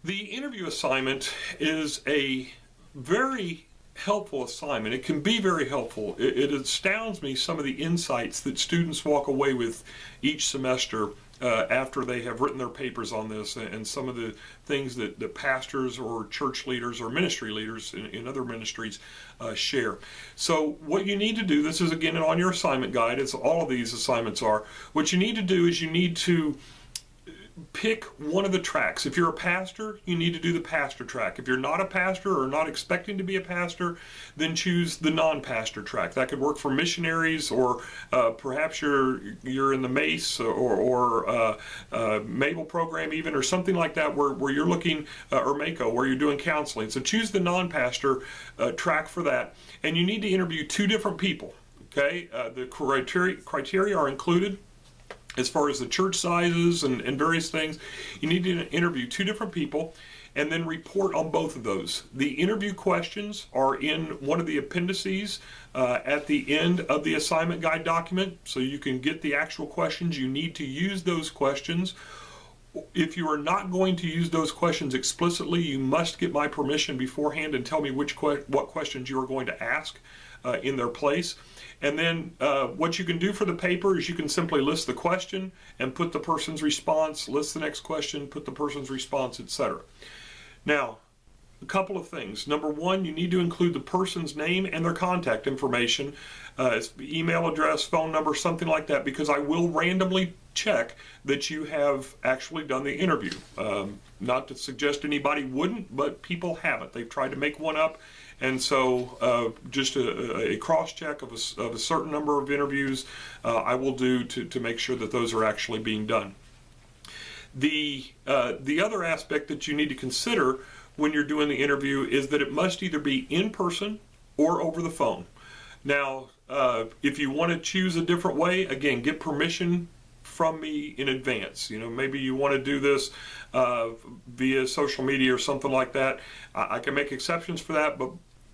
The interview assignment is a very helpful assignment. It can be very helpful. It astounds me some of the insights that students walk away with each semester after they have written their papers on this, and some of the things that pastors or church leaders or ministry leaders in other ministries share. So what you need to do, this is again on your assignment guide, as all of these assignments are, what you need to do is you need to pick one of the tracks. If you're a pastor, you need to do the pastor track. If you're not a pastor or not expecting to be a pastor, then choose the non-pastor track. That could work for missionaries, or perhaps you're in the MACE or MABEL program even, or something like that, where you're looking, or MACO, where you're doing counseling. So choose the non-pastor track for that, and you need to interview two different people. Okay, the criteria are included as far as the church sizes and various things. You need to interview two different people and then report on both of those. The interview questions are in one of the appendices at the end of the assignment guide document, so you can get the actual questions. You need to use those questions. If you are not going to use those questions explicitly, you must get my permission beforehand and tell me what questions you are going to ask in their place. And then what you can do for the paper is you can simply list the question and put the person's response, list the next question, put the person's response, etc. Now, a couple of things. Number one, you need to include the person's name and their contact information, email address, phone number, something like that, because I will randomly check that you have actually done the interview. Not to suggest anybody wouldn't, but people haven't. They've tried to make one up. And so just a cross-check of a certain number of interviews I will do to make sure that those are actually being done. The other aspect that you need to consider when you're doing the interview is that it must either be in person or over the phone. Now, if you want to choose a different way, again, get permission from me in advance. You know, maybe you want to do this via social media or something like that. I can make exceptions for that, but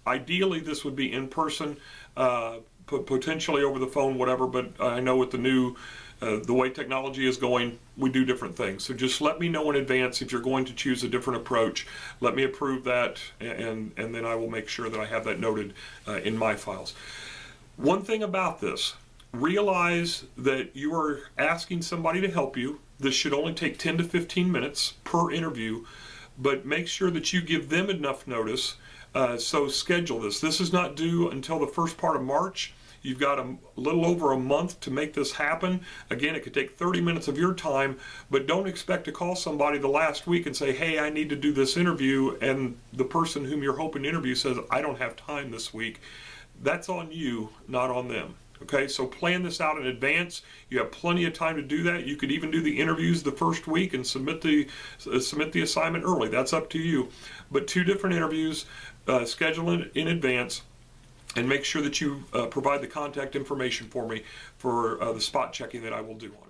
ideally this would be in person, potentially over the phone, whatever, but I know with the new, the way technology is going, we do different things. So just let me know in advance if you're going to choose a different approach. Let me approve that, and then I will make sure that I have that noted in my files. One thing about this, realize that you are asking somebody to help you. This should only take 10 to 15 minutes per interview, but make sure that you give them enough notice. So schedule this. This is not due until the first part of March. You've got a little over a month to make this happen. Again, it could take 30 minutes of your time, but don't expect to call somebody the last week and say, hey, I need to do this interview, and the person whom you're hoping to interview says, I don't have time this week. That's on you, not on them. Okay, so plan this out in advance. You have plenty of time to do that. You could even do the interviews the first week and submit the assignment early. That's up to you. But two different interviews, schedule it in advance, and make sure that you provide the contact information for me for the spot checking that I will do on.